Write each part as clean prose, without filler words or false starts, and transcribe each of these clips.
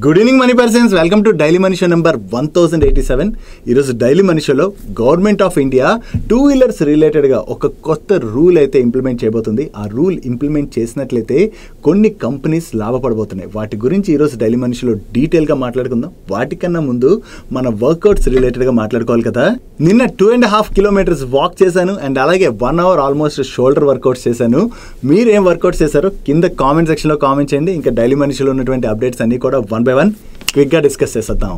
Good evening money persons, welcome to daily money show number 1087. ఈరోజు daily money షోలో government of India 2 wheelers రిలేటెడ్గా ఒక కొత్త rule అయితే ఇంప్లిమెంట్ చేయబోతుంది. ఆ రూల్ ఇంప్లిమెంట్ చేసినట్లయితే కొన్ని కంపెనీస్ లాభపడబోతున్నాయి. వాటి గురించి ఈరోజు డైలీ మనీ షోలో డీటెయిల్గా మాట్లాడుకుందాం. వాటికన్నా ముందు మన వర్కౌట్స్ రిలేటెడ్గా మాట్లాడుకోవాలి కదా. నిన్న 2.5 కిలోమీటర్స్ వాక్ చేశాను అండ్ అలాగే 1 అవర్ ఆల్మోస్ట్ షోల్డర్ వర్కౌట్స్ చేశాను. మీరేం వర్కౌట్స్ చేశారో కింద కామెంట్ సెక్షన్లో కామెంట్ చేయండి. ఇంకా డైలీ మనీ షోలో ఉన్నటువంటి అప్డేట్స్ అన్ని కూడా 1 by 1 క్విక్గా డిస్కస్ చేసేద్దాం.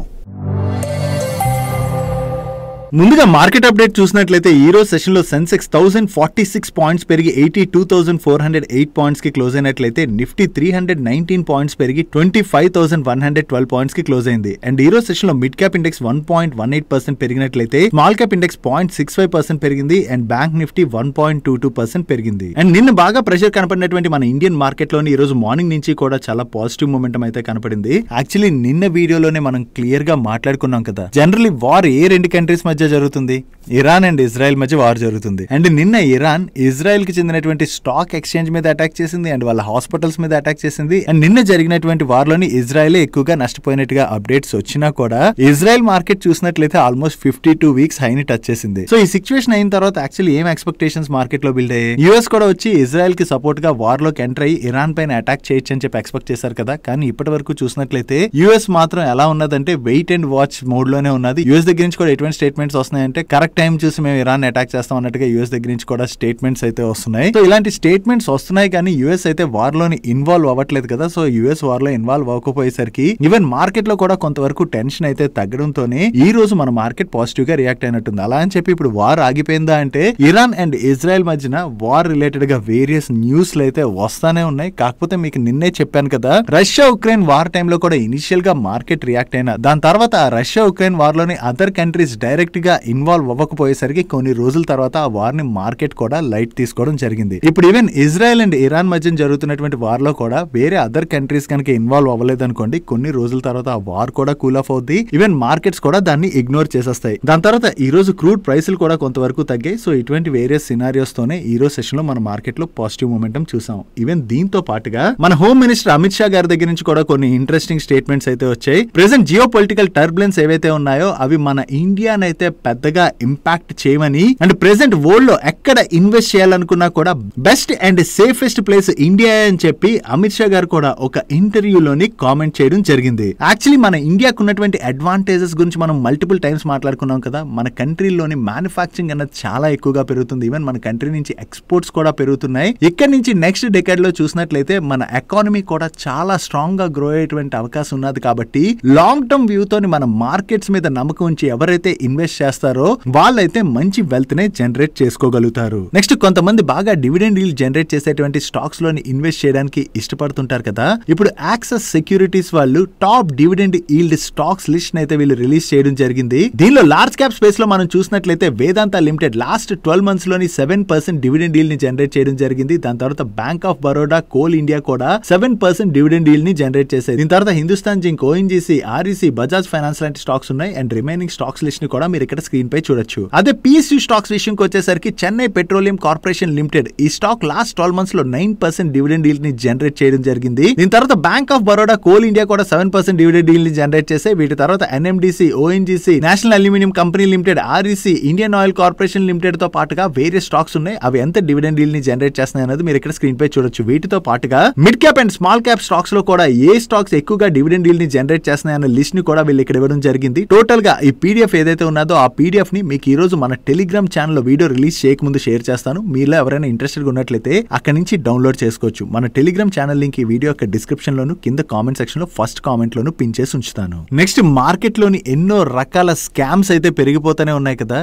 ముందుగా మార్కెట్ అప్డేట్ చూసినట్లయితే ఈ రోజు సెషన్ లో సెన్సెక్స్ 1046 పాయింట్స్ పెరిగి 82,408 పాయింట్స్ కి క్లోజ్ అయినట్లయితే నిఫ్టీ 319 పాయింట్స్ పెరిగి 25,112 పాయింట్స్ కి క్లోజ్ అయింది. అండ్ ఈ రోజు సెషన్ లో మిడ్ క్యాప్ ఇండెక్స్ 1.18% పెరిగినట్లయితే స్మాల్ క్యాప్ ఇండెక్స్ 0.65% పెరిగింది అండ్ బ్యాంక్ నిఫ్టీ 1.22% పెరిగింది. అండ్ నిన్న బాగా ప్రెషర్ కనపడినటువంటి మన ఇండియన్ మార్కెట్ లోని ఈ రోజు మార్నింగ్ నుంచి కూడా చాలా పాజిటివ్ మూమెంటం అయితే కనపడింది. యాక్చువల్లీ నిన్న వీడియోలోనే మనం క్లియర్ గా మాట్లాడుకున్నాం కదా, జనరల్లీ వార్ ఏ రెండు కంట్రీస్ మధ్య జరుగుతుంది, ఇరాన్ అండ్ ఇజ్రాయెల్ మధ్య వార్ జరుగుతుంది. అండ్ నిన్న ఇరాన్ ఇజ్రాయెల్ కి చెందినటువంటి స్టాక్ ఎక్స్చేంజ్ మీద అటాక్ చేసింది అండ్ వాళ్ళ హాస్పిటల్స్ మీద అటాక్ చేసింది. అండ్ నిన్న జరిగినటువంటి వార్ లోని ఇజ్రాయెల్ ఎక్కువగా నష్టపోయినట్టుగా అప్డేట్స్ వచ్చినా కూడా ఇజ్రాయెల్ మార్కెట్ చూసినట్లయితే ఆల్మోస్ట్ 52 వీక్స్ హైని టచ్ చేసింది. సో ఈ సిచ్యువేషన్ అయిన తర్వాత యాక్చువల్లీ ఏం ఎక్స్పెక్టేషన్స్ మార్కెట్ లో బిల్డ్ అయ్యాయి. యూఎస్ కూడా వచ్చి ఇజ్రాయెల్ కి సపోర్ట్ గా వార్ లోకి ఎంటర్ అయ్యి ఇరాన్ పైన అటాక్ చేయొచ్చు అని చెప్పి ఎక్స్పెక్ట్ చేశారు కదా. కానీ ఇప్పటి వరకు చూసినట్లయితే యూఎస్ మాత్రం ఎలా ఉన్నదంటే వెయిట్ అండ్ వాచ్ మోడ్ లోనే ఉన్నది. యూఎస్ దగ్గర నుంచి కూడా ఎటువంటి స్టేట్మెంట్స్ వస్తున్నాయంటే కరెక్ట్ టైం చూసి మేము ఇరాన్ అటాక్ చేస్తాం అన్నట్టుగా యూఎస్ దగ్గర నుంచి కూడా స్టేట్మెంట్స్ అయితే వస్తున్నాయి. సో ఇలాంటి స్టేట్మెంట్స్ వస్తున్నాయి కానీ యూఎస్ అయితే వార్ లోని ఇన్వాల్వ్ అవ్వట్లేదు కదా. సో యూఎస్ వార్ లో ఇన్వాల్వ్ అవ్వకపోయేసరికి ఈవెన్ మార్కెట్ లో కూడా కొంతవరకు టెన్షన్ అయితే తగ్గడంతోనే ఈ రోజు మన మార్కెట్ పాజిటివ్ గా రియాక్ట్ అయినట్టుంది. అలా అని చెప్పి ఇప్పుడు వార్ ఆగిపోయిందా అంటే ఇరాన్ అండ్ ఇజ్రాయెల్ మధ్యన వార్ రిలేటెడ్ గా వేరియస్ న్యూస్లు అయితే వస్తానే ఉన్నాయి. కాకపోతే మీకు నిన్నే చెప్పాను కదా, రష్యా ఉక్రెయిన్ వార్ టైంలో కూడా ఇనిషియల్ గా మార్కెట్ రియాక్ట్ అయినా దాని తర్వాత ఆ రష్యా ఉక్రెయిన్ వార్ లోని అదర్ కంట్రీస్ డైరెక్ట్ గా ఇన్వాల్వ్ అవ్వకపోయేసరికి కొన్ని రోజుల తర్వాత ఆ వార్ ని మార్కెట్ కూడా లైట్ తీసుకోవడం జరిగింది. ఇప్పుడు ఈవెన్ ఇజ్రాయెల్ అండ్ ఇరాన్ మధ్య జరుగుతున్నటువంటి వార్ లో కూడా వేరే అదర్ కంట్రీస్ కనుక ఇన్వాల్వ్ అవ్వలేదు అనుకోండి, కొన్ని రోజుల తర్వాత ఆ వార్ కూడా కూల్ ఆఫ్ అవుద్ది. ఈవెన్ మార్కెట్స్ కూడా దాన్ని ఇగ్నోర్ చేసేస్తాయి. దాని తర్వాత ఈ రోజు క్రూడ్ ప్రైసులు కూడా కొంతవరకు తగ్గాయి. సో ఇటువంటి వేరియస్ సినారియోస్ తోనే ఈ రోజు సెషన్ లో మన మార్కెట్ లో పాజిటివ్ మూమెంటం చూసాం. ఈవెన్ దీంతో పాటుగా మన హోమ్ మినిస్టర్ అమిత్ షా గారి దగ్గర నుంచి కూడా కొన్ని ఇంట్రెస్టింగ్ స్టేట్మెంట్స్ అయితే వచ్చాయి. ప్రెసెంట్ జియో పొలిటికల్ టర్బులెన్స్ ఏవైతే ఉన్నాయో అవి మన ఇండియానైతే పెద్దగా ఇంపాక్ట్ చేయమని అండ్ ప్రెసెంట్ వరల్డ్ లో ఎక్కడ ఇన్వెస్ట్ చేయాలనుకున్నా కూడా best and safest place India అని చెప్పి అమిత్ షా గారు కూడా ఒక ఇంటర్వ్యూలోని కామెంట్ చేయడం జరిగింది. యాక్చువల్లీ మన ఇండియాకు ఉన్నటువంటి అడ్వాంటేజెస్ గురించి మనం మల్టిపుల్ టైమ్స్ మాట్లాడుకున్నాం కదా. మన కంట్రీలోని మ్యానుఫ్యాక్చరింగ్ అన్నది చాలా ఎక్కువగా పెరుగుతుంది. ఈవెన్ మన కంట్రీ నుంచి ఎక్స్పోర్ట్స్ కూడా పెరుగుతున్నాయి. ఇక్కడ నుంచి నెక్స్ట్ డెకేడ్ లో చూసినట్లయితే మన ఎకానమీ కూడా చాలా స్ట్రాంగ్ గా గ్రో అయ్యేటువంటి అవకాశం ఉన్నది. కాబట్టి లాంగ్ టర్మ్ వ్యూ తోని మన మార్కెట్స్ మీద నమ్మకం ఉంచి ఎవరైతే ఇన్వెస్ట్ చేస్తారో వాళ్ళైతే మంచి వెల్త్ నే జనరేట్ చేసుకోగలుగుతారు. నెక్స్ట్ కొంతమంది బాగా డివిడెండ్ ఈల్డ్ జనరేట్ చేసేటువంటి స్టాక్స్ లోని ఇన్వెస్ట్ చేయడానికి ఇష్టపడుతుంటారు కదా. ఇప్పుడు యాక్సెస్ సెక్యూరిటీస్ వాళ్ళు top dividend yield stocks list అయితే వీళ్ళు రిలీజ్ చేయడం జరిగింది. దీనిలో లార్జ్ క్యాప్ స్పేస్ లో మనం చూసినట్లయితే వేదాంత లిమిటెడ్ లాస్ట్ 12 months లోని 7% డివిడెండ్ ఈల్డ్ ని జనరేట్ చేయడం జరిగింది. దాని తర్వాత bank of Baroda, coal India కూడా 7% డివిడెండ్ ఈల్డ్ ని జనరేట్ చేశాయి. దీని తర్వాత Hindustan zinc, ONGC, REC, Bajaj finance లాంటి స్టాక్స్ ఉన్నాయి. అండ్ రిమైనింగ్ స్టాక్స్ లిస్ట్ ని కూడా మీరు ఇక్కడ స్క్రీన్ పై చూడొచ్చు. అదే పిఎస్యూ స్టాక్స్ విషయంకి వచ్చేసరికి చెన్నై పెట్రోలియం కార్పొరేషన్ లిమిటెడ్ ఈ స్టాక్ లాస్ట్ 12 months లో 9% డివిడెండ్ ఈల్డ్ ని జనరేట్ చేయడం జరిగింది. దీని తర్వాత bank of Baroda, coal India కూడా 7% డివిడెండ్ ఈల్డ్ ని జనరేట్ చేశాయి. వీటి తర్వాత NMDC, ONGC, national aluminium company limited, REC, Indian oil corporation limited తో పాటుగా వేరే స్టాక్స్ ఉన్నాయి. అవి ఎంత డివిడెండ్ ఈల్డ్ ని జనరేట్ చేస్తున్నాయి అనేది మీరు ఇక్కడ స్క్రీన్ పై చూడొచ్చు. వీటితో పాటుగా mid cap and small cap stocks లో కూడా ఏ స్టాక్స్ ఎక్కువగా డివిడెండ్ ఈల్డ్ ని జనరేట్ చేస్తున్నాయి అన్న లిస్ట్ ని కూడా వీళ్ళు ఇక్కడ ఇవ్వడం జరిగింది. టోటల్ గా ఈ పీడిఎఫ్ ఏదైతే ఉన్నదో ఆ పీడిఎఫ్ ని మీకు ఈ రోజు మన టెలిగ్రామ్ ఛానల్ లో వీడియో రిలీజ్ చేయకముందు షేర్ చేస్తాను. మీలో ఎవరైనా ఇంట్రెస్టెడ్ ఉన్నట్లయితే అక్కడి నుంచి డౌన్లోడ్ చేసుకోవచ్చు. మన టెలిగ్రామ్ ఛానల్ లింక్ ఈ వీడియో యొక్క డిస్క్రిప్షన్ లోను కింద కామెంట్ సెక్షన్ లో ఫస్ట్ కామెంట్ లోను పిన్ చేసి ఉంచుతాను. నెక్స్ట్ మార్కెట్ లోని ఎన్నో రకాల స్కామ్స్ అయితే పెరిగిపోతూనే ఉన్నాయి కదా.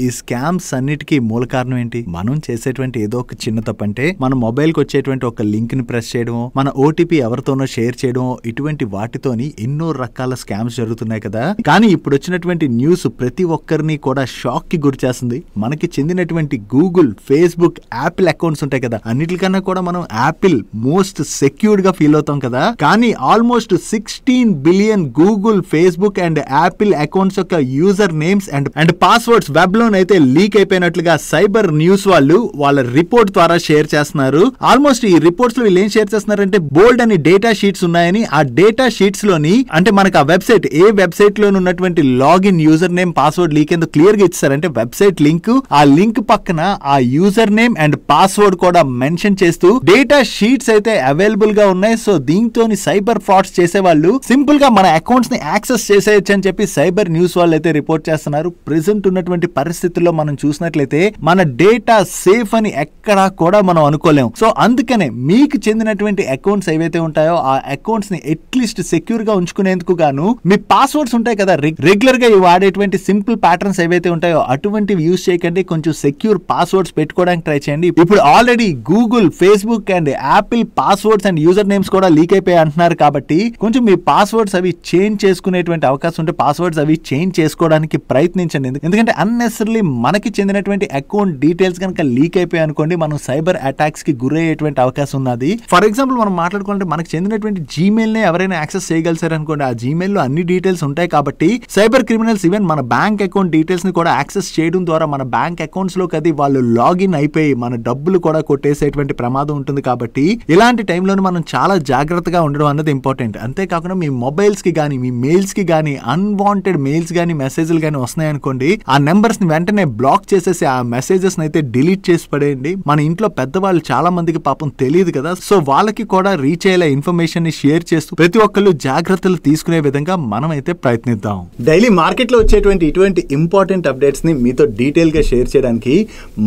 ఈ స్కామ్స్ అన్నిటికీ మూల కారణం ఏంటి? మనం చేసేటువంటి ఏదో ఒక చిన్న తప్పంటే మన మొబైల్ కి వచ్చేటువంటి ఒక లింక్ ని ప్రెస్ చేయడమో, మన ఓటీపీ ఎవరితోనో షేర్ చేయడమో, ఇటువంటి వాటితోని ఎన్నో రకాల స్కామ్స్ జరుగుతున్నాయి కదా. కానీ ఇప్పుడు వచ్చినటువంటి న్యూస్ ప్రతి ప్రతి ఒక్కరిని కూడా షాక్ కి గురి చేస్తుంది. మనకి చెందినటువంటి గూగుల్, ఫేస్బుక్, యాపిల్ అకౌంట్స్ ఉంటాయి కదా, అన్నిటికన్నా కూడా మనం యాపిల్ మోస్ట్ సెక్యూర్డ్ గా ఫీల్ అవుతాం కదా. కానీ almost 16 billion Google, Facebook and Apple accounts యొక్క user names and passwords web లోనైతే లీక్ అయిపోయినట్లుగా సైబర్ న్యూస్ వాళ్ళు వాళ్ళ రిపోర్ట్ ద్వారా షేర్ చేస్తున్నారు. ఆల్మోస్ట్ ఈ రిపోర్ట్స్ లో వీళ్ళు ఏం షేర్ చేస్తున్నారంటే బోల్డ్ అని డేటా షీట్స్ ఉన్నాయని, ఆ డేటా షీట్స్ లోని అంటే మనకు ఆ వెబ్సైట్ ఏ వెబ్సైట్ లో ఉన్నటువంటి login user name password leak ఎందుకు క్లియర్ గా ఇచ్చారంటే వెబ్సైట్ లింక్, ఆ లింక్ పక్కన ఆ యూజర్ నేమ్ అండ్ పాస్వర్డ్ కూడా మెన్షన్ చేస్తూ డేటా షీట్స్ అయితే అవైలబుల్ గా ఉన్నాయి. సో దీంతో సైబర్ ఫ్రాడ్స్ చేసే వాళ్ళు సింపుల్ గా మన అకౌంట్స్ ని యాక్సెస్ చేసేయచ్చు అని చెప్పి సైబర్ న్యూస్ వాళ్ళు అయితే రిపోర్ట్ చేస్తున్నారు. ప్రెసెంట్ ఉన్నటువంటి పరిస్థితుల్లో మనం చూసినట్లయితే మన డేటా సేఫ్ అని ఎక్కడా కూడా మనం అనుకోలేం. సో అందుకనే మీకు చెందినటువంటి అకౌంట్స్ ఏవైతే ఉంటాయో ఆ అకౌంట్స్ ని అట్లీస్ట్ సెక్యూర్ గా ఉంచుకునేందుకు గాను మీ పాస్వర్డ్స్ ఉంటాయి కదా, రెగ్యులర్ గా వాడేటువంటి సింపుల్ ప్యాటర్న్స్ ఏవైతే ఉంటాయో అటువంటివి యూజ్ చేయకండి. కొంచెం సెక్యూర్ పాస్వర్డ్స్ పెట్టుకోవడానికి ట్రై చేయండి. ఇప్పుడు already Google, Facebook and Apple passwords and user names కూడా లీక్ అయిపోయి అంటున్నారు కాబట్టి కొంచెం మీ పాస్వర్డ్స్ అవి చేంజ్ చేసుకునేటువంటి అవకాశం ఉంటే పాస్వర్డ్స్ అవి చేంజ్ చేసుకోవడానికి ప్రయత్నించండి. ఎందుకంటే అన్నెసరీ మనకి చెందినటువంటి అకౌంట్ డీటెయిల్స్ కనుక లీక్ అయిపోయి అనుకోండి, మనం సైబర్ అటాక్స్ కి గురయ్యేటువంటి అవకాశం ఉన్నది. ఫర్ ఎగ్జాంపుల్ మనం మాట్లాడుకోవాలంటే మనకు చెందినటువంటి జీమెయిల్ నే ఎవరైనా యాక్సెస్ చేయగలిసారు అనుకోండి, ఆ జీమెయిల్ లో అన్ని డీటెయిల్స్ ఉంటాయి కాబట్టి సైబర్ క్రిమినల్స్ ఈవెన్ మన బ్యాంక్ అకౌంట్ డీటెయిల్స్ ని కూడా యాక్సెస్ చేయడం ద్వారా మన బ్యాంక్ అకౌంట్స్ లోకి అది వాళ్ళు లాగిన్ అయిపోయి మన డబ్బులు కూడా కొట్టేసేటువంటి ప్రమాదం ఉంటుంది. కాబట్టి ఇలాంటి టైంలో మనం చాలా జాగ్రత్తగా ఉండడం అన్నది ఇంపార్టెంట్. అంతేకాకుండా మీ మొబైల్స్ కి గానీ, మీ మెయిల్స్ కి గానీ అన్వాంటెడ్ మెయిల్స్ గానీ, మెసేజ్లు గానీ వస్తున్నాయి అనుకోండి, ఆ నెంబర్స్ ని వెంటనే బ్లాక్ చేసేసి ఆ మెసేజెస్ అయితే డిలీట్ చేసి పడేయండి. మన ఇంట్లో పెద్దవాళ్ళు చాలా మందికి పాపం తెలియదు కదా, సో వాళ్ళకి కూడా రీచ్ అయ్యేలా ఇన్ఫర్మేషన్ ని షేర్ చేస్తూ ప్రతి ఒక్కళ్ళు జాగ్రత్తలు తీసుకునే విధంగా మనం అయితే ప్రయత్నిద్దాం. డైలీ మార్కెట్ లో వచ్చేటువంటి ఇటువంటి ఇంపార్టెంట్ అప్డేట్స్ ని మీతో డీటెయిల్ గా షేర్ చేయడానికి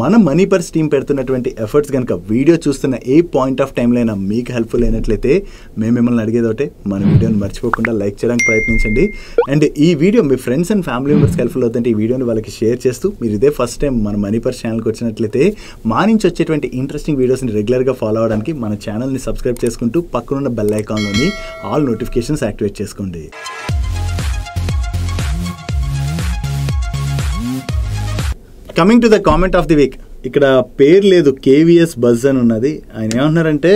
మన మనీ పర్స్ టీం పెడుతున్నటువంటి ఎఫర్ట్స్ కనుక వీడియో చూస్తున్న ఏ పాయింట్ ఆఫ్ టైం లైనా మీకు హెల్ప్ఫుల్ అయినట్లయితే మేము మిమ్మల్ని అడిగేది ఒకటే, మన వీడియోని మర్చిపోకుండా లైక్ చేయడానికి ప్రయత్నించండి. అండ్ ఈ video me friends and family members helpful అవుతుంటే ఈ వీడియోని వాళ్ళకి షేర్ చేస్తూ మీరు ఇదే ఫస్ట్ టైం మన మనీ పర్స్ ఛానల్కి వచ్చినట్లయితే మా నుంచి వచ్చేటువంటి ఇంట్రెస్టింగ్ వీడియోస్ని రెగ్యులర్గా ఫాలో అవడానికి మన ఛానల్ని సబ్స్క్రైబ్ చేసుకుంటూ పక్కనున్న బెల్ ఐకాన్లోని ఆల్ నోటిఫికేషన్స్ యాక్టివేట్ చేసుకోండి. Coming to the comment of the week. ఇక్కడ పేరు లేదు, కేవీఎస్ బజ్ అని ఉన్నది. ఆయన ఏమంటున్నారంటే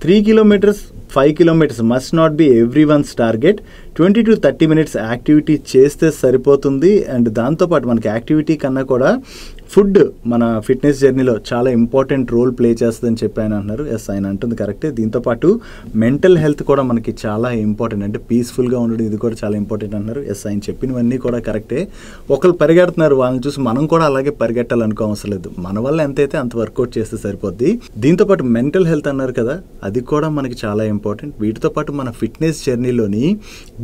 3 kilometres 5 kilometres must not be every once target, 20 to 30 minutes activity చేస్తే సరిపోతుంది. అండ్ దాంతోపాటు మనకి యాక్టివిటీ కన్నా కూడా ఫుడ్ మన ఫిట్నెస్ జర్నీలో చాలా ఇంపార్టెంట్ రోల్ ప్లే చేస్తుందని చెప్పి ఆయన అంటున్నారు. ఎస్, ఆయన అంటుంది కరెక్టే. దీంతోపాటు మెంటల్ హెల్త్ కూడా మనకి చాలా ఇంపార్టెంట్, అంటే పీస్ఫుల్గా ఉండడం ఇది కూడా చాలా ఇంపార్టెంట్ అంటున్నారు. ఎస్, ఆయన చెప్పినవన్నీ కూడా కరెక్టే. ఒకళ్ళు పరిగెడుతున్నారు, వాళ్ళని చూసి మనం కూడా అలాగే పరిగెట్టాలనుకో అవసరం లేదు, మన వల్ల ఎంతైతే అంత వర్కౌట్ చేస్తే సరిపోద్ది. దీంతోపాటు మెంటల్ హెల్త్ అన్నారు కదా, అది కూడా మనకి చాలా ఇంపార్టెంట్. వీటితో పాటు మన ఫిట్నెస్ జర్నీలోని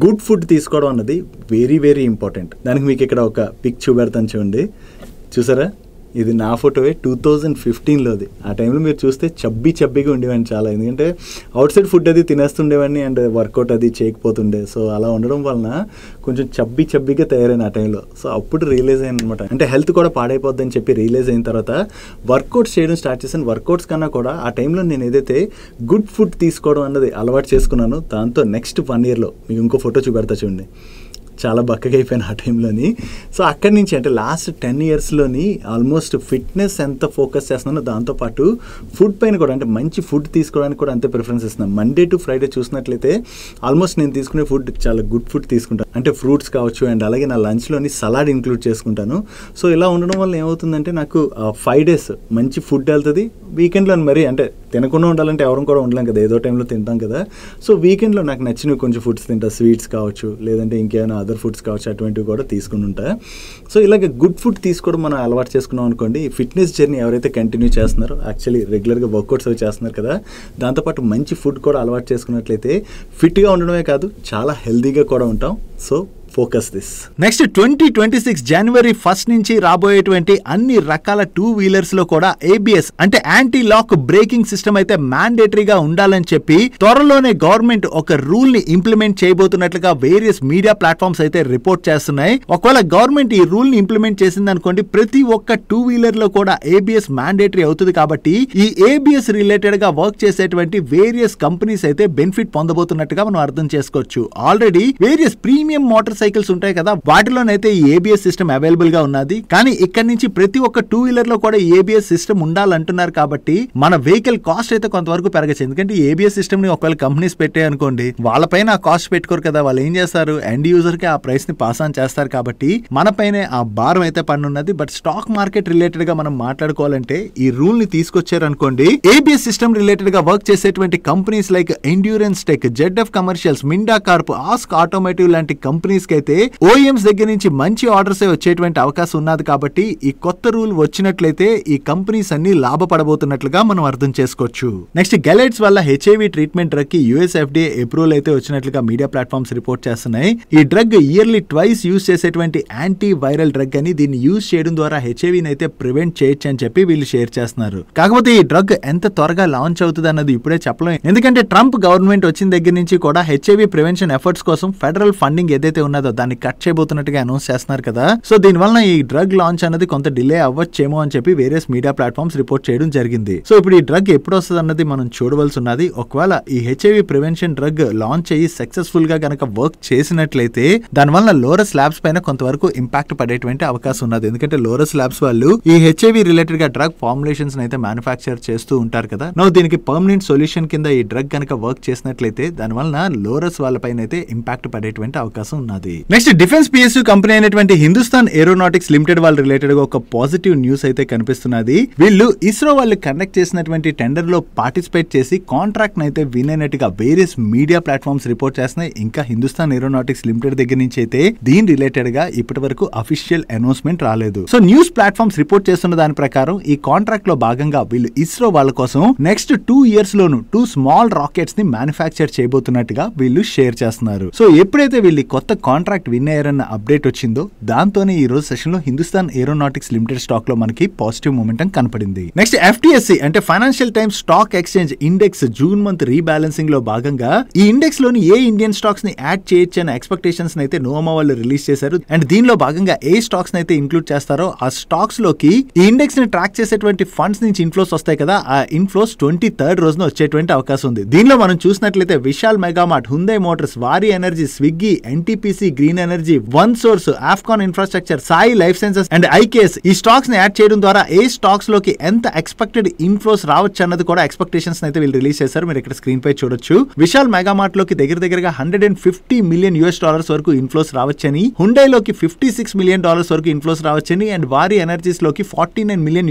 గుడ్ ఫుడ్ తీసుకోవడం అన్నది వెరీ వెరీ ఇంపార్టెంట్. దానికి మీకు ఇక్కడ ఒక పిక్ చూపెడతాను చూడండి, చూసారా? ఇది నా ఫోటోవే, 2015లోది. ఆ టైంలో మీరు చూస్తే చబ్బీగా ఉండేవాడిని చాలా, ఎందుకంటే అవుట్ సైడ్ ఫుడ్ అది తినేస్తుండేవాడిని అండ్ వర్కౌట్ అది చేయకపోతుండే. సో అలా ఉండడం వలన కొంచెం చబ్బీగా తయారైన ఆ టైంలో. సో అప్పుడు రియలైజ్ అయ్యాను అనమాట, అంటే హెల్త్ కూడా పాడైపోద్ది అని చెప్పి రియలైజ్ అయిన తర్వాత వర్కౌట్స్ చేయడం స్టార్ట్ చేశాను. వర్కౌట్స్ కన్నా కూడా ఆ టైంలో నేను ఏదైతే గుడ్ ఫుడ్ తీసుకోవడం అన్నది అలవాటు చేసుకున్నాను. దాంతో నెక్స్ట్ 1 yearలో మీకు ఇంకో ఫోటో చూపెడతా చూడండి, చాలా బక్కగా అయిపోయాను ఆ టైంలోని. సో అక్కడి నుంచి అంటే లాస్ట్ 10 yearsలోని ఆల్మోస్ట్ ఫిట్నెస్ ఎంత ఫోకస్ చేస్తున్నానో దాంతోపాటు ఫుడ్ పైన కూడా, అంటే మంచి ఫుడ్ తీసుకోవడానికి కూడా అంతే ప్రిఫరెన్స్ ఇస్తున్నాను. మండే టు ఫ్రైడే చూసినట్లయితే ఆల్మోస్ట్ నేను తీసుకునే ఫుడ్ చాలా గుడ్ ఫుడ్ తీసుకుంటాను, అంటే ఫ్రూట్స్ కావచ్చు అండ్ అలాగే నా లంచ్లోని సలాడ్ ఇంక్లూడ్ చేసుకుంటాను. సో ఇలా ఉండడం వల్ల ఏమవుతుందంటే నాకు 5 days మంచి ఫుడ్ వెళ్తుంది. వీకెండ్లో మరి అంటే తినకుండా ఉండాలంటే ఎవరు కూడా ఉండలేం కదా, ఏదో టైంలో తింటాం కదా. సో వీకెండ్లో నాకు నచ్చినవి కొంచెం ఫుడ్స్ తింటా, స్వీట్స్ కావచ్చు లేదంటే ఇంకేమైనా అదర్ ఫుడ్స్ కావచ్చు, అటువంటివి కూడా తీసుకుని ఉంటా. సో ఇలాగ గుడ్ ఫుడ్ తీసుకోవడం మనం అలవాటు చేసుకున్నాం అనుకోండి, ఫిట్నెస్ జర్నీ ఎవరైతే కంటిన్యూ చేస్తున్నారో, యాక్చువల్లీ రెగ్యులర్గా వర్కౌట్స్ అవి చేస్తున్నారు కదా, దాంతోపాటు మంచి ఫుడ్ కూడా అలవాటు చేసుకున్నట్లయితే ఫిట్గా ఉండడమే కాదు చాలా హెల్దీగా కూడా ఉంటాం. So focus this. నెక్స్ట్ 2026 జనవరి 1 నుంచి రాబోయేటువంటి అన్ని రకాల 2-wheelers లో కూడా ABS అంటే యాంటీ లాక్ బ్రేకింగ్ సిస్టమ్ అయితే మ్యాండేటరీగా ఉండాలని చెప్పి త్వరలోనే గవర్నమెంట్ ఒక రూల్ ని ఇంప్లిమెంట్ చేయబోతున్నట్లుగా వేరియస్ మీడియా ప్లాట్ఫామ్స్ అయితే రిపోర్ట్ చేస్తున్నాయి. ఒకవేళ గవర్నమెంట్ ఈ రూల్ ని ఇంప్లిమెంట్ చేసింది అనుకోండి, ప్రతి ఒక్క 2-wheeler లో కూడా ABS మ్యాండేటరీ అవుతుంది. కాబట్టి ఈ ABS రిలేటెడ్ గా వర్క్ చేసేటువంటి వేరియస్ కంపెనీస్ అయితే బెనిఫిట్ పొందబోతున్నట్టుగా మనం అర్థం చేసుకోవచ్చు. Already various premium motor cycles ఉంటాయి కదా, వాటిలోనైతే ఈ ఏబిఎస్ సిస్టమ్ అవైలబుల్ గా ఉన్నది. కానీ ఇక్కడ నుంచి ప్రతి ఒక్క 2-వీలర్ లో కూడా ఏబిఎస్ సిస్టమ్ ఉండాలంటున్నారు కాబట్టి మన వెహికల్ కాస్ట్ అయితే కొంతవరకు పెరగచ్చు. ఎందుకంటే ఏబిఎస్ సిస్టమ్ ని ఒకవేళ కంపెనీస్ పెట్టే అనుకోండి, వాళ్ళపైన ఆ కాస్ట్ పెట్టుకోరు కదా, వాళ్ళు ఏం చేస్తారు, ఎండ్ యూజర్ కి ఆ ప్రైస్ ని పాస్ ఆన్ చేస్తారు. కాబట్టి మన పైనే ఆ భారం అయితే పన్నున్నది. బట్ స్టాక్ మార్కెట్ రిలేటెడ్ గా మనం మాట్లాడుకోవాలంటే ఈ రూల్ ని తీసుకొచ్చారు అనుకోండి, ఏబిఎస్ సిస్టమ్ రిలేటెడ్ గా వర్క్ చేసేటువంటి companies like endurance tech, ZF commercials, Minda Corp, ask automotive లాంటి కంపెనీస్ కి అయితే ఓఎంస్ దగ్గర నుంచి మంచి ఆర్డర్స్ వచ్చేటువంటి అవకాశం ఉన్నది. కాబట్టి ఈ కొత్త రూల్ వచ్చినట్లయితే ఈ కంపెనీస్ అన్ని లాభపడబోతున్నట్లుగా మనం అర్థం చేసుకోవచ్చు. నెక్స్ట్ గెలైట్స్ వల్ల హెచ్ఐవి ట్రీట్మెంట్ డ్రగ్ కి యుఎస్ ఎఫ్డిఏ అప్రూవల్ అయితే వచ్చినట్లుగా మీడియా ప్లాట్ఫామ్స్ రిపోర్ట్ చేస్తున్నాయి. ఈ డ్రగ్ ఇయర్లీ ట్వైస్ యూజ్ చేసేటువంటి యాంటీ వైరల్ డ్రగ్ అని, దీన్ని యూజ్ చేయడం ద్వారా హెచ్ఐవిని అయితే ప్రివెంట్ చేయొచ్చు అని చెప్పి వీళ్ళు షేర్ చేస్తున్నారు. కాకపోతే ఈ డ్రగ్ ఎంత త్వరగా లాంచ్ అవుతుంది అన్నది ఇప్పుడే చెప్పలేం. ఎందుకంటే ట్రంప్ గవర్నమెంట్ వచ్చిన దగ్గర నుంచి కూడా హెచ్ఐవి ప్రివెన్షన్ ఎఫర్ట్స్ కోసం ఫెడరల్ ఫండింగ్ ఏదైతే ఉన్నదో దాన్ని కట్ చేయబోతున్నట్టుగా అనౌన్స్ చేస్తున్నారు కదా. సో దీనివల్ల ఈ డ్రగ్ లాంచ్ అనేది కొంత డిలే అవ్వచ్చేమో అని చెప్పి వేరియస్ మీడియా ప్లాట్ఫామ్స్ రిపోర్ట్ చేయడం జరిగింది. సో ఇప్పుడు ఈ డ్రగ్ ఎప్పుడు వస్తుంది అన్నది మనం చూడవలసి ఉన్నది. ఒకవేళ ఈ హెచ్ఐవి ప్రివెన్షన్ డ్రగ్ లాంచ్ అయ్యి సక్సెస్ఫుల్ గా గనక వర్క్ చేసినట్లయితే దానివల్ల లోరస్ ల్యాబ్స్ పైన కొంతవరకు ఇంపాక్ట్ పడేటువంటి అవకాశం ఉన్నది. ఎందుకంటే లోరస్ ల్యాబ్స్ వాళ్ళు ఈ హెచ్ఐవి రిలేటెడ్ గా డ్రగ్ ఫార్ములేషన్స్ అయితే మ్యానుఫ్యాక్చర్ చేస్తూ ఉంటారు కదా. నో దీనికి పర్మనెంట్ సొల్యూషన్ కింద ఈ డ్రగ్ కనుక వర్క్ చేసినట్లయితే దానివల్ల లోరస్ వాళ్ళపైన అయితే ఇంపాక్ట్ పడేటువంటి అవకాశం ఉన్నది. నెక్స్ట్ డిఫెన్స్ పిఎస్యు కంపెనీ అయినటువంటి హిందుస్థాన్ ఏరోనాటిక్స్ లిమిటెడ్ వాళ్ళ రిలేటెడ్ గా ఒక పాజిటివ్ న్యూస్ అయితే కనిపిస్తున్నది. వీళ్ళు ఇస్రో వాళ్ళు కండక్ట్ చేసినటువంటి టెండర్ లో పార్టిసిపేట్ చేసి కాంట్రాక్ట్ అయితే విన్ అయినట్టుగా వేరియస్ మీడియా ప్లాట్ఫామ్స్ రిపోర్ట్ చేస్తున్నాయి. ఇంకా హిందుస్థాన్ ఏరోనాటిక్స్ లిమిటెడ్ దగ్గర నుంచి అయితే దీని రిలేటెడ్ గా ఇప్పటి వరకు అఫీషియల్ అనౌన్స్మెంట్ రాలేదు. సో న్యూస్ ప్లాట్ఫామ్స్ రిపోర్ట్ చేస్తున్న దాని ప్రకారం ఈ కాంట్రాక్ట్ లో భాగంగా వీళ్ళు ఇస్రో వాళ్ళ కోసం నెక్స్ట్ 2 years లోను 2 small రాకెట్స్ ని మ్యానుఫ్యాక్చర్ చేయబోతున్నట్టుగా వీళ్ళు షేర్ చేస్తున్నారు. సో ఎప్పుడైతే వీళ్ళు కొత్త కాంట్రాక్ట్ విన్ అయ్యారన్న అప్డేట్ వచ్చిందో దాంతోనే ఈ రోజు సెషన్ లో హిందుస్థాన్ ఏరోనాటిక్స్ లిమిటెడ్ స్టాక్ లో మనకి పాజిటివ్ మూమెంటం కనపడింది. నెక్స్ట్ ఎఫ్టిఎస్సి అంటే financial times stock exchange index June month rebalancing లో భాగంగా ఈ ఇండెక్స్ లోని ఏ ఇండియన్ స్టాక్స్ ని యాడ్ చేయొచ్చు అనే ఎక్స్పెక్టేషన్స్ అయితే నోమా వాళ్ళు రిలీజ్ చేశారు. అండ్ దీనిలో భాగంగా ఏ స్టాక్స్ అయితే ఇంక్లూడ్ చేస్తారో ఆ స్టాక్స్ లోకి ఈ ఇండెక్స్ ని ట్రాక్ చేసేటువంటి ఫండ్స్ నుంచి ఇన్ఫ్లోస్ వస్తాయి కదా, ఆ ఇన్ఫ్లోస్ 23rd రోజున వచ్చేటువంటి అవకాశం ఉంది. దీనిలో మనం చూసినట్లయితే Vishal Mega Mart, Hyundai Motors, Waaree energy, Swiggy, NTPC, green energy, one source, Afcons infrastructure, Sai life sciences and IKS ఈ స్టాక్స్ ని యాడ్ చేయడం ద్వారా ఏ స్టాక్స్ లోకి ఎంత ఎక్స్పెక్టెడ్ ఇన్ఫ్లోస్ రావచ్చు అన్నది కూడా ఎక్స్పెక్టేషన్స్ అయితే వీళ్ళు రిలీజ్ చేశారు. మీరు ఇక్కడ స్క్రీన్ పై చూడొచ్చు. విశాల్ మెగామార్ట్ లోకి దగ్గరగా $150 million వరకు ఇన్ఫ్లోస్ రావచ్చని, హుండైలోకి $56 million వరకు ఇన్ఫ్లోస్ రావచ్చని, అండ్ వారి ఎనర్జీస్ లోకి $49 million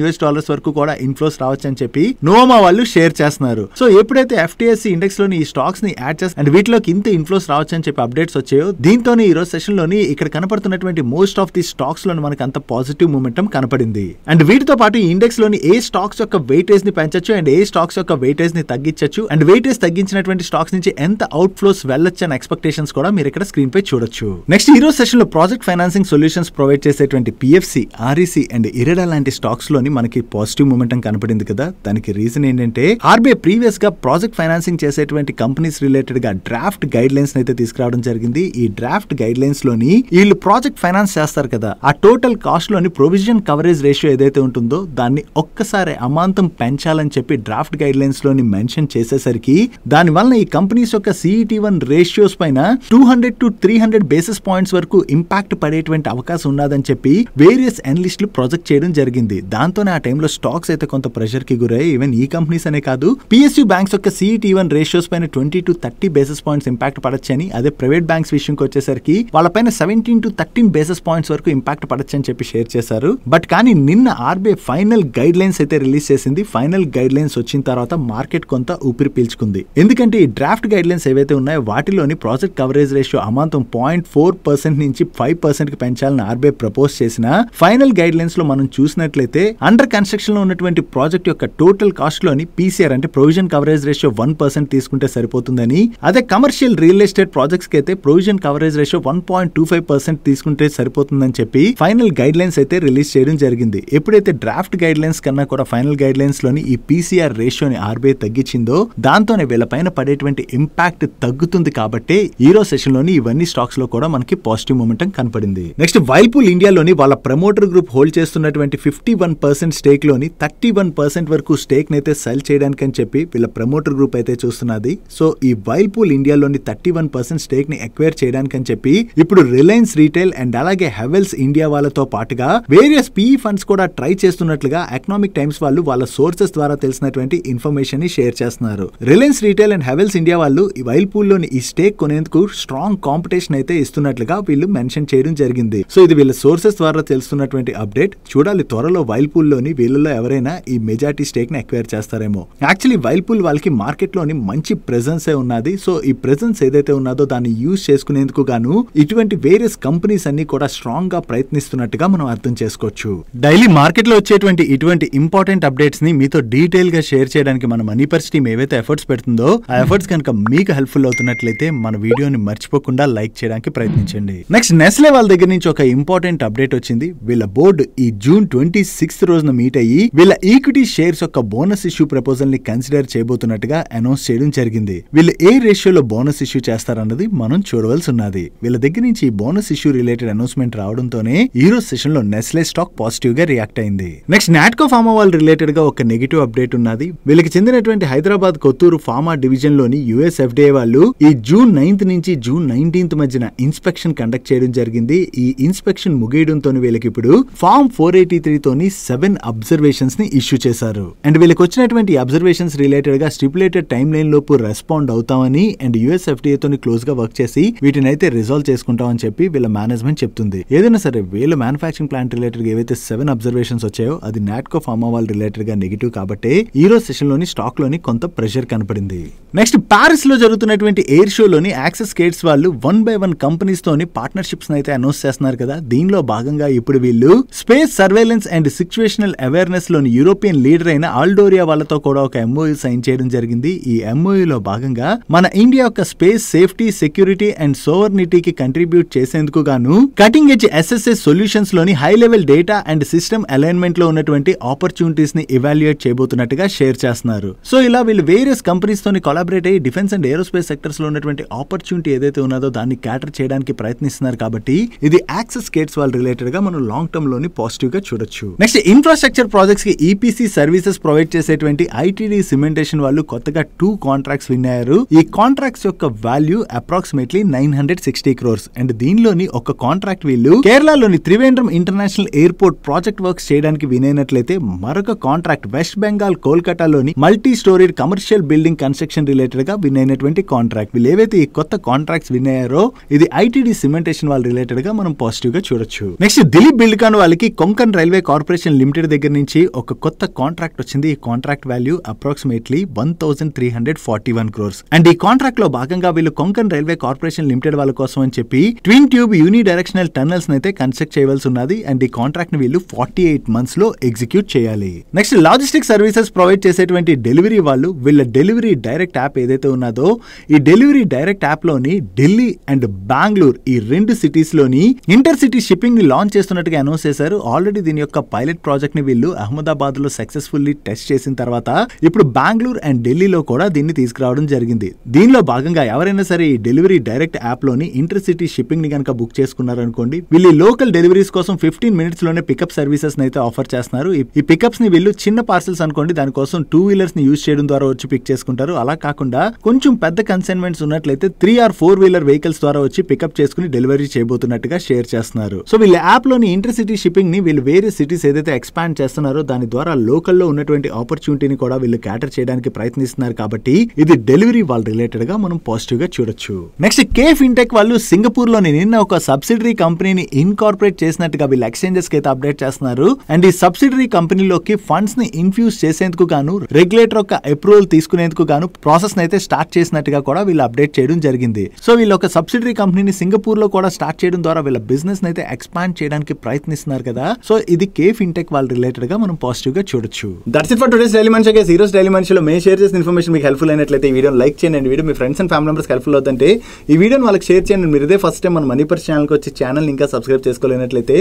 వరకు కూడా ఇన్ఫ్లోస్ రావచ్చని చెప్పి నోమా వాళ్ళు షేర్ చేస్తున్నారు. సో ఎప్పుడైతే ఎఫ్టిఎస్సి ఇండెక్స్ లోని ఈ స్టాక్స్ ని యాడ్ చేస్తారు అండ్ వీటిలోకి ఇంత ఇన్ఫ్లోస్ రావచ్చు అని చెప్పి అప్డేట్స్ వచ్చాయో దీంతోనే ఈ రోజు సెషన్ లోని ఇక్కడ కనపడుతున్నటువంటి మోస్ట్ ఆఫ్ ది స్టాక్స్ లోని మనకు అంత పాజిటివ్ మూమెంటం కనపడింది. అండ్ వీటితో పాటు ఈ ఇండెక్స్ లోని ఏ స్టాక్స్ యొక్క వెయిటేజ్ ని పెంచొచ్చు అండ్ ఏ స్టాక్స్ యొక్క వెయిటేజ్ ని తగ్గించొచ్చు అండ్ వెయిటేజ్ తగ్గించినటువంటి స్టాక్స్ నుంచి ఎంత అవుట్ ఫ్లోస్ వెళ్ళొచ్చు అనే ఎక్స్పెక్టేషన్స్ కూడా మీరు ఇక్కడ స్క్రీన్ పై చూడొచ్చు. నెక్స్ట్ ఈ రోజు సెషన్ లో ప్రాజెక్ట్ ఫైనాన్సింగ్ సొల్యూషన్స్ ప్రొవైడ్ చేసేటువంటి పిఎఫ్సి, ఆర్ఈసి అండ్ ఇరెడా లాంటి స్టాక్స్ లోని మనకి పాజిటివ్ మూమెంటం కనపడింది కదా. దానికి రీజన్ ఏంటంటే ఆర్బీఐ ప్రీవియస్ గా ప్రాజెక్ట్ ఫైనాన్సింగ్ చేసేటువంటి కంపెనీస్ రిలేటెడ్ గా డ్రాఫ్ట్ గైడ్ లైన్స్ అయితే తీసుకురావడం జరిగింది. ఈ డ్రాఫ్ట్ గైడ్ లైన్స్ లోని వీళ్ళు ప్రాజెక్ట్ ఫైనాన్స్ చేస్తారు కదా, ఆ టోటల్ కాస్ట్ లోని ప్రొవిజన్ కవరేజ్ రేషియో ఏదైతే ఉంటుందో దాన్ని ఒక్కసారి అమాంతం పెంచాలని చెప్పి డ్రాఫ్ట్ గైడ్ లైన్స్ లోని మెన్షన్ చేసేసరికి దాని వలన ఈ కంపెనీస్ యొక్క CET1 రేషియోస్ పైన 200 to 300 బేసిస్ పాయింట్స్ వరకు ఇంపాక్ట్ పడేటువంటి అవకాశం ఉన్నదని చెప్పి వేరియస్ అనలిస్టులు ప్రాజెక్ట్ చేయడం జరిగింది. దాంతోనే ఆ టైంలో స్టాక్స్ అయితే కొంత ప్రెషర్ కి గురై ఈవెన్ ఈ కంపెనీస్ అనే కాదు పిఎస్యు బ్యాంక్స్ యొక్క CET1 రేషియోస్ పైన 20 to 30 బేసిస్ పాయింట్స్ ఇంపాక్ట్ పడొచ్చని, అదే ప్రైవేట్ బ్యాంక్స్ విషయంకి వచ్చేసరికి వాళ్ళపైన 17 to 13 బేసిస్ పాయింట్స్ వరకు ఇంపాక్ట్ పడొచ్చని చెప్పి షేర్ చేశారు. బట్ కానీ నిన్న ఆర్బీఐ ఫైనల్ గైడ్ లైన్స్ అయితే రిలీజ్ చేసింది. ఫైనల్ గైడ్ లైన్స్ వచ్చిన తర్వాత మార్కెట్ కొంత ఊపిరి పీల్చుకుంది. ఎందుకంటే ఈ డ్రాఫ్ట్ గైడ్ లైన్స్ ఏవైతే ఉన్నాయో వాటిలోని ప్రాజెక్ట్ కవరేజ్ రేషియో అమాంతం 0.4% నుంచి 5% కి పెంచాలని ఆర్బీఐ ప్రపోజ్ చేసిన ఫైనల్ గైడ్ లైన్స్ లో మనం చూసినట్లయితే అండర్ కన్స్ట్రక్షన్ లో ఉన్నటువంటి ప్రాజెక్ట్ యొక్క టోటల్ కాస్ట్ లోని పీసీఆర్ అంటే ప్రొవిజన్ కవరేజ్ రేషియో 1% తీసుకుంటే సరిపోతుందని, అదే కమర్షియల్ రియల్ ఎస్టేట్ ప్రాజెక్ట్స్ కి అయితే ప్రొవిజన్ కవరేజ్ రేషియో 1.25% తీసుకుంటే సరిపోతుందని చెప్పి ఫైనల్ గైడ్ లైన్స్ అయితే రిలీజ్ చేయడం జరిగింది. ఎప్పుడైతే డ్రాఫ్ట్ గైడ్ లైన్స్ కన్నా కూడా ఫైనల్ గైడ్ లైన్స్ లోని ఈ పీసీఆర్ రేషియోని ఆర్బీఐ తగ్గించిందో దాంతోనే వీళ్ళ పైన పడేటువంటి ఇంపాక్ట్ తగ్గుతుంది. కాబట్టి ఈ రోజు సెషన్ లోని ఇవన్నీ స్టాక్స్ లో కూడా మనకి పాజిటివ్ మూమెంటం కనపడింది. నెక్స్ట్ వైల్పూల్ ఇండియాలోని వాళ్ళ ప్రమోటర్ గ్రూప్ హోల్డ్ చేస్తున్నటువంటి 51% స్టేక్ లోని 31% వరకు స్టేక్ నైతే సెల్ చేయడానికి అని చెప్పి వీళ్ళ ప్రమోటర్ గ్రూప్ అయితే చూస్తున్నది. సో ఈ వైల్పూల్ ఇండియాలోని 31% స్టేక్ ని ఎక్వైర్ చేయడానికి అని చెప్పి చెప్పి ఇప్పుడు రిలయన్స్ రీటైల్ అండ్ అలాగే హెవెల్స్ ఇండియా వాళ్ళతో పాటుగా వేరియస్ పిఈ ఫండ్స్ కూడా ట్రై చేస్తున్నట్లుగా ఎకనామిక్ టైమ్స్ వాళ్ళు వాళ్ళ సోర్సెస్ ద్వారా తెలిసినటువంటి ఇన్ఫర్మేషన్ ని షేర్ చేస్తున్నారు. Reliance retail and Havells India వాళ్ళు ఈ వైల్పూల్ లోని ఈ స్టేక్ కొనేందుకు స్ట్రాంగ్ కాంపిటీషన్ అయితే ఇస్తున్నట్లుగా వీళ్ళు మెన్షన్ చేయడం జరిగింది. సో ఇది వీళ్ళ సోర్సెస్ ద్వారా తెలుస్తున్నటువంటి అప్డేట్. చూడాలి త్వరలో వైల్పూల్ లోని వీళ్ళలో ఎవరైనా ఈ మెజారిటీ స్టేక్ ని అక్వైర్ చేస్తారేమో. యాక్చువల్లీ వైల్పూల్ వాళ్ళకి మార్కెట్ లోని మంచి ప్రెజెన్స్ ఉన్నది. సో ఈ ప్రెజెన్స్ ఏదైతే ఉన్నదో దాన్ని యూజ్ చేసుకునేందుకు గాను ఇటువంటి వేరియస్ కంపెనీస్ అన్ని కూడా స్ట్రాంగ్ గా ప్రయత్నిస్తున్నట్టుగా మనం అర్థం చేసుకోవచ్చు. డైలీ మార్కెట్ లో వచ్చేటువంటి ఇటువంటి ఇంపార్టెంట్ అప్డేట్స్ ని మీతో డీటెయిల్ గా షేర్ చేయడానికి మన మనీ పర్స్ టీమ్ ఏవైతే ఎఫర్ట్స్ పెడుతుందో ఆ ఎఫర్ట్స్ కనుక మీకు హెల్ప్ఫుల్ అవుతున్నట్లయితే మన వీడియోని మర్చిపోకుండా లైక్ చేయడానికి ప్రయత్నించండి. నెక్స్ట్ నెస్లే వాళ్ళ దగ్గర నుంచి ఒక ఇంపార్టెంట్ అప్డేట్ వచ్చింది. వీళ్ళ బోర్డు ఈ జూన్ 26 రోజున మీట్ అయ్యి వీళ్ళ ఈక్విటీ షేర్స్ యొక్క బోనస్ ఇష్యూ ప్రపోజల్ ని కన్సిడర్ చేయబోతున్నట్టుగా అనౌన్స్ చేయడం జరిగింది. వీళ్ళు ఏ రేషియోలో బోనస్ ఇష్యూ చేస్తారన్నది మనం చూడవలసి ఉన్నది. వీళ్ళ దగ్గర నుంచి ఈ బోనస్ ఇష్యూ రిలేటెడ్ అనౌన్స్మెంట్ రావడంతోనే ఈ రోజు సెషన్ లో నెస్లే స్టాక్ పాజిటివ్ గా రియాక్ట్ అయింది. నెక్స్ట్ నాట్కో ఫార్మా వాళ్ళ రిలేటెడ్ గా ఒక నెగిటివ్ అప్డేట్ ఉన్నది. వీళ్ళకి చెందినటువంటి హైదరాబాద్ కొత్తూరు ఫార్మా డివిజన్ లోని యుఎస్ ఎఫ్డిఏ వాళ్ళు ఈ జూన్ 9th నుంచి జూన్ 19th మధ్యన ఇన్స్పెక్షన్ కండక్ట్ చేయడం జరిగింది. ఈ ఇన్స్పెక్షన్ ముగియడంతో వీళ్ళకి ఇప్పుడు ఫార్మ్ 483 తోని 7 అబ్జర్వేషన్స్ ని ఇష్యూ చేశారు. అండ్ వీళ్ళకి వచ్చినటువంటి అబ్జర్వేషన్స్ రిలేటెడ్ గా స్టిపులేటెడ్ టైమ్ లైన్ లోపు రెస్పాండ్ అవుతామని అండ్ యుఎస్ ఎఫ్డిఏ తోని క్లోజ్ గా వర్క్ చేసి వీటిని అయితే రిజాల్వ్ చేసుకుంటామని చెప్పి వీళ్ళ మేనేజ్మెంట్ చెప్తుంది. ఏదైనా సరే వీళ్ళ మ్యానుఫాక్చరింగ్ ప్లాంట్ రిలేటెడ్ గా ఏవైతే 7 అబ్జర్వేషన్స్ వచ్చాయో అది నాట్కో ఫార్మా వాళ్ళ రిలేటెడ్ గా నెగిటివ్ కాబట్టి ఈ రోజు సెషన్ లోని స్టాక్ లోని కొంత ప్రెషర్ కనపడింది. నెక్స్ట్ పారిస్ లో జరుగుతున్నటువంటి ఎయిర్ షో లోని యాక్సెస్ గేట్స్ వాళ్ళు 1 by 1 కంపెనీస్ తోని పార్ట్నర్షిప్స్ అయితే అనౌన్స్ చేస్తున్నారు కదా. దీనిలో భాగంగా ఇప్పుడు వీళ్ళు space surveillance and situational awareness లోని యూరోపియన్ లీడర్ అయిన ఆల్డోరియా వాళ్ళతో కూడా ఒక ఎంఓయూ సైన్ చేయడం జరిగింది. ఈ ఎంఓయూలో భాగంగా మన ఇండియా యొక్క స్పేస్ సేఫ్టీ, సెక్యూరిటీ అండ్ సోవర్నిటీకి కంట్రిబ్యూట్ చేసేందుకు గాను కటింగ్ ఎడ్జ్ ఎస్ఎస్ఎస్ సొల్యూషన్స్ లోని high level data and system alignment లో ఉన్నటువంటి ఆపర్చునిటీస్ ని ఎవాల్యుయేట్ చేయబోతున్నట్టుగా షేర్ చేస్తున్నారు. సో ఇలా వీళ్ళు వేరియస్ కంపెనీస్ తోని కొలాబరేట్ అయ్యి డిఫెన్స్ అండ్ ఏరోస్పేస్ సెక్టర్స్ లో ఉన్నటువంటి ఆపర్చునిటీ ఏదైతే ఉన్నదో దాన్ని క్యాటర్ చేయడానికి ప్రయత్నిస్తున్నారు కాబట్టి ఇది యాక్సెస్ గేట్స్ వాళ్ళ రిలేటెడ్ గా మనం లాంగ్ టర్మ్ లోని పాజిటివ్ గా చూడొచ్చు. నెక్స్ట్ ఇన్ఫ్రాస్ట్రక్చర్ ప్రాజెక్ట్స్ కి ఈపీసీ సర్వీసెస్ ప్రొవైడ్ చేసేటువంటి ఐటీడీ సిమెంటేషన్ వాళ్ళు కొత్తగా 2 కాంట్రాక్ట్స్ విన్ అయ్యారు. ఈ కాంట్రాక్ట్స్ యొక్క వాల్యూ అప్రాక్సిమేట్లీ 960 crores అండ్ దీనిలోని ఒక కాంట్రాక్ట్ వీళ్ళు కేరళలోని Trivandrum international airport project works చేయడానికి విన్ అయినట్లయితే మరొక కాంట్రాక్ట్ వెస్ట్ బెంగాల్ కోల్కతాలోని multi storeyed commercial building construction related గా విన్ అయినటువంటి కాంట్రాక్ట్. వీళ్ళు ఏవైతే ఈ కొత్త కాంట్రాక్ట్స్ విన్ అయ్యారో ఇది ఐటీడీ సిమెంటేషన్ వాళ్ళ రిలేటెడ్ గా మనం పాజిటివ్ గా చూడొచ్చు. నెక్స్ట్ దిలీప్ బిల్డ్కాన్ వాళ్ళకి కొంకన్ రైల్వే కార్పొరేషన్ లిమిటెడ్ దగ్గర నుంచి ఒక కొత్త కాంట్రాక్ట్ వచ్చింది. ఈ contract value approximately 1341 crores and ఈ కాంట్రాక్ట్ లో భాగంగా వీళ్ళు కొంకన్ రైల్వే కార్పొరేషన్ లిమిటెడ్ వాళ్ళ కోసం అని చెప్పి ట్విన్ ట్యూబ్ యూని డైరెక్షనల్ టన్నల్స్ అయితే కన్స్ట్రక్ట్ చేయవలసి ఉన్నది అండ్ ఈ కాంట్రాక్ట్ ని వీళ్ళు 48 months లో ఎగ్జిక్యూట్ చేయాలి. నెక్స్ట్ లాజిస్టిక్ సర్వీసెస్ ప్రొవైడ్ చేసేటువంటి డెలివరీ వాళ్ళు వీళ్ళ డెలివరీ డైరెక్ట్ యాప్ ఏదైతే ఉన్నదో ఈ డెలివరీ డైరెక్ట్ యాప్ లోని ఢిల్లీ అండ్ బెంగళూరు ఈ 2 సిటీస్ లోని ఇంటర్ సిటీ షిప్పింగ్ ని లాంచ్ చేస్తున్నట్టుగా అనౌన్స్ చేశారు. ఆల్రెడీ దీని యొక్క పైలట్ ప్రాజెక్ట్ ని వీళ్ళు అహ్మదాబాద్ లో సక్సెస్ఫుల్లీ టెస్ట్ చేసిన తర్వాత ఇప్పుడు బెంగళూరు అండ్ ఢిల్లీలో కూడా దీన్ని తీసుకురావడం జరిగింది. దీనిలో భాగంగా ఎవరైనా సరే ఈ డెలివరీ డైరెక్ట్ యాప్ లోని ఇంటర్ సిటీ షిప్పింగ్ ని కనుక బుక్ చేసుకున్నారనుకోండి వీళ్ళు లోకల్ డెలివరీస్ కోసం 15 minutes లోనే పికప్ సర్వీసెస్ అయితే ఆఫర్ చేస్తున్నారు. ఈ పికప్స్ ని వీళ్ళు చిన్న పార్సల్స్ అనుకోండి దానికోసం 2 wheelers ని యూజ్ చేయడం ద్వారా వచ్చి పిక్ చేసుకుంటారు. అలా కాకుండా కొంచెం పెద్ద కన్సైన్మెంట్స్ ఉన్నట్లయితే 3 or 4 wheeler వెహికల్స్ ద్వారా వచ్చి పికప్ చేసుకుని డెలివరీ చేయబోతున్నట్టుగా షేర్ చేస్తున్నారు. సో వీళ్ళ యాప్ లోని ఇంటర్ సిటీ షిప్పింగ్ ని వీళ్ళు వేరే సిటీస్ ఏదైతే ఎక్స్పాండ్ చేస్తున్నారో దాని ద్వారా లోకల్లో ఉన్నటువంటి ఆపర్చునిటీని కూడా వీళ్ళు క్యాటర్ చేయడానికి ప్రయత్నిస్తున్నారు కాబట్టి ఇది డెలివరీ వాళ్ళ రిలేటెడ్ గా మనం పాజిటివ్ గా చూడొచ్చు. నెక్స్ట్ కే ఫిన్టెక్ వాళ్ళు సింగపూర్ లోని నిన్న ఒక సబ్సిడరీ కంపెనీని ఇన్కార్పొరేట్ చేసినట్టుగా వీళ్ళు ఎక్స్చేంజెస్ కి అయితే అప్డేట్ చేస్తున్నారు అండ్ ఈ సబ్సిడరీ కంపెనీలోకి ఫండ్స్ ని ఇన్ఫ్యూజ్ చేసేందుకు గాను రెగ్యులేటర్ యొక్క అప్రూవల్ తీసుకునేందుకు గాను ప్రాసెస్ అయితే స్టార్ట్ చేసినట్టుగా కూడా వీళ్ళు అప్డేట్ చేయడం జరిగింది. సో వీళ్ళు ఒక సబ్సిడరీ కంపెనీని సింగపూర్ లో కూడా స్టార్ట్ చేయడం ద్వారా వీళ్ళ బిజినెస్ అయితే ఎక్స్పాండ్ చేయడానికి ప్రయత్నిస్తున్నారు కదా. సో ఇది కే ఫిన్టెక్ వాళ్ళ రిలేటెడ్ గా మనం పాజిటివ్ గా చూడొచ్చు. That's it for today's daily మనిషి. ఈ రోజు డైలీ మనిషిలో మేము షేర్ చేసిన ఇన్ఫర్మేషన్ మీకు హెల్ప్ఫుల్ అయినట్లయితే ఈ వీడియో లైక్ చేయండి. Video me friends and family members helpful అవుతుంటే ఈ వీడియోని వాళ్ళకి షేర్ చేయండి. మీరు ఇదే ఫస్ట్ టైం మన మనీ పర్స్ ఛానల్కి వచ్చి ఛానల్ ఇంకా సబ్స్క్రైబ్ చేసుకోలేనట్లయితే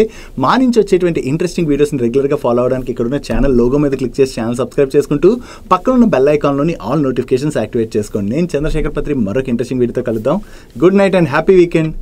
మా నుంచి వచ్చేటువంటి ఇంట్రెస్టింగ్ వీడియోస్ రెగ్యులర్ గా ఫాలో అవడానికి ఇక్కడ ఉన్న ఛానల్ లోగో మీద క్లిక్ చేసి ఛానల్ సబ్స్క్రైబ్ చేసుకుంటూ పక్కన ఉన్న బెల్ ఐకాన్ లోని ఆల్ నోటిఫికేషన్స్ యాక్టివేట్ చేసుకోండి. నేను చంద్రశేఖర్ పత్రి మరొక ఇంట్రెస్టింగ్ వీడియోతో కలుద్దాం. Good night and happy weekend.